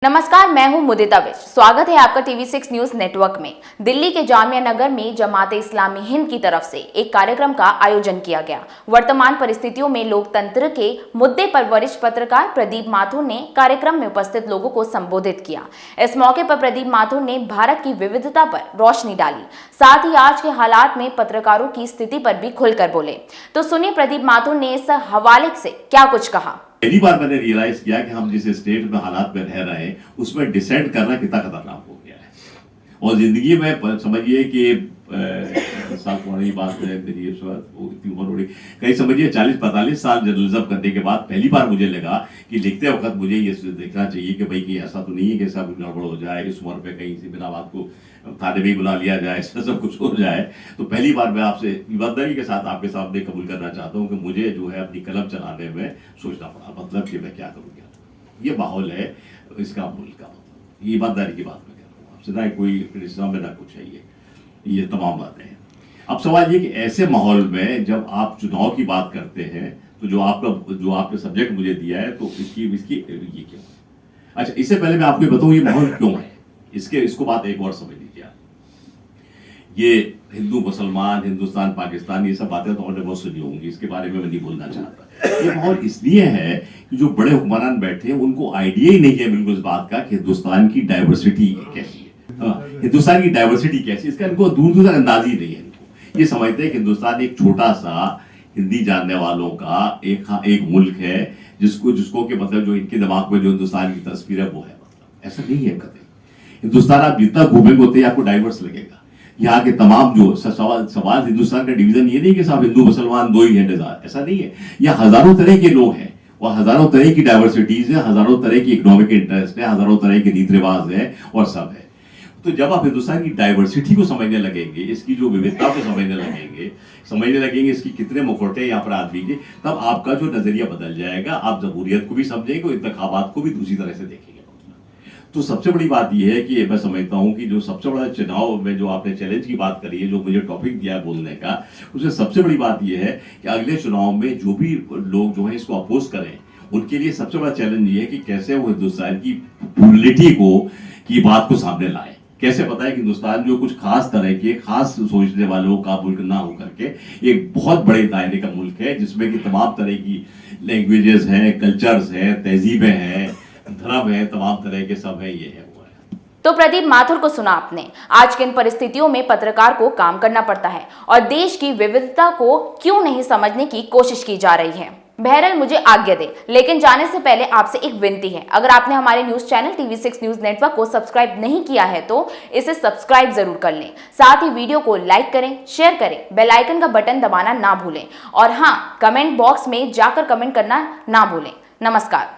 नमस्कार, मैं हूं मुदिता विज। स्वागत है आपका TV6 न्यूज नेटवर्क में। दिल्ली के जामिया नगर में जमात इस्लामी हिंद की तरफ से एक कार्यक्रम का आयोजन किया गया। वर्तमान परिस्थितियों में लोकतंत्र के मुद्दे पर वरिष्ठ पत्रकार प्रदीप माथुर ने कार्यक्रम में उपस्थित लोगों को संबोधित किया। इस मौके पर प्रदीप माथुर ने भारत की विविधता पर रोशनी डाली, साथ ही आज के हालात में पत्रकारों की स्थिति पर भी खुलकर बोले। तो सुनिए प्रदीप माथुर ने इस हवाले से क्या कुछ कहा। पहली बार मैंने रियलाइज किया कि हम जिस स्टेट में हालात में रह रहे हैं उसमें डिसेंट करना कितना खतरनाक हो गया है। और जिंदगी में समझिए कि साल पुरानी बात है मेरी, इतनी उम्र हो रही, कहीं समझिए 40-45 साल जर्नलिज्म करने के बाद पहली बार मुझे लगा कि लिखते वक्त मुझे ये देखना चाहिए कि भाई कि ऐसा तो नहीं है कि ऐसा कुछ गड़बड़ हो जाए, इस उम्र पे कहीं से बिना बात को थाने में बुला लिया जाए, ऐसा सब कुछ हो जाए। तो पहली बार मैं आपसे ईमानदारी के साथ आपके सामने कबूल करना चाहता हूँ कि मुझे जो है अपनी कलम चलाने में सोचना पड़ा, मतलब कि मैं क्या करूँगा। ये माहौल है इसका मुल्क का, मतलब ये ईमानदारी की बात मैं कह रहा हूँ आपसे, ना कोई क्रिटिसिज्म में ना कुछ है। ये तमाम बातें हैं। अब सवाल ये कि ऐसे माहौल में जब आप चुनाव की बात करते हैं तो जो आपने सब्जेक्ट मुझे दिया है तो इसकी ये क्यों है? अच्छा, इससे पहले मैं आपको बताऊं ये माहौल क्यों है, इसको बात एक और समझ लीजिए। ये हिंदू मुसलमान, हिंदुस्तान पाकिस्तान, ये सब बातें तो आपने बहुत सुनी होंगी, इसके बारे में मैं नहीं बोलना चाहता। ये माहौल इसलिए है कि जो बड़े हुक्मरान बैठे हैं उनको आइडिया ही नहीं है बिल्कुल इस बात का कि हिंदुस्तान की डाइवर्सिटी कैसी है, हिंदुस्तान की डाइवर्सिटी कैसी, इसका इनको दूर दूर तक अंदाज ही नहीं है। इनको ये समझते हैं कि हिंदुस्तान एक छोटा सा हिंदी जानने वालों का एक मुल्क है जिसको कि मतलब जो इनके दिमाग में जो हिंदुस्तान की तस्वीर है वो है, मतलब ऐसा नहीं है कभी। हिंदुस्तान आप जितना घूमेंगे उतने आपको डाइवर्स लगेगा। यहाँ के तमाम जो सवाल हिंदुस्तान का डिवीजन ये नहीं कि साहब हिंदू मुसलमान दो ही हैं, ऐसा नहीं है। यहाँ हजारों तरह के लोग हैं और हजारों तरह की डाइवर्सिटीज है, हजारों तरह की इकोनॉमिक इंटरेस्ट है, हजारों तरह के रीति रिवाज है और सब है। तो जब आप हिंदुस्तान की डाइवर्सिटी को समझने लगेंगे, इसकी जो विविधता को समझने लगेंगे इसकी कितने मुखौटे यहाँ पर आदमी के, तब आपका जो नजरिया बदल जाएगा। आप जमहूरियत को भी समझेंगे और इंतखाबात को भी दूसरी तरह से देखेंगे। तो सबसे बड़ी बात यह है कि मैं समझता हूं कि जो सबसे बड़ा चुनाव में जो आपने चैलेंज की बात करी है, जो मुझे टॉपिक दिया है बोलने का, उसमें सबसे बड़ी बात यह है कि अगले चुनाव में जो भी लोग जो है इसको अपोज करें, उनके लिए सबसे बड़ा चैलेंज ये है कि कैसे वो हिंदुस्तान की प्लुरलिटी की बात को सामने लाए। कैसे पता है कि हिंदुस्तान जो कुछ खास तरह के खास सोचने वालों का मुल्क ना होकर के एक बहुत बड़े दायरे का मुल्क है, जिसमें कि तमाम तरह की लैंग्वेजेस हैं, कल्चर्स हैं, तहजीबें हैं, धर्म है, तमाम तरह के सब है, ये है वो है। तो प्रदीप माथुर को सुना आपने। आज की इन परिस्थितियों में पत्रकार को काम करना पड़ता है और देश की विविधता को क्यों नहीं समझने की कोशिश की जा रही है। बहरहाल मुझे आज्ञा दे, लेकिन जाने से पहले आपसे एक विनती है। अगर आपने हमारे news channel TV6 news network को सब्सक्राइब नहीं किया है तो इसे सब्सक्राइब जरूर कर लें। साथ ही वीडियो को लाइक करें, शेयर करें, बेल आइकन का बटन दबाना ना भूलें और हाँ, कमेंट बॉक्स में जाकर कमेंट करना ना भूलें। नमस्कार।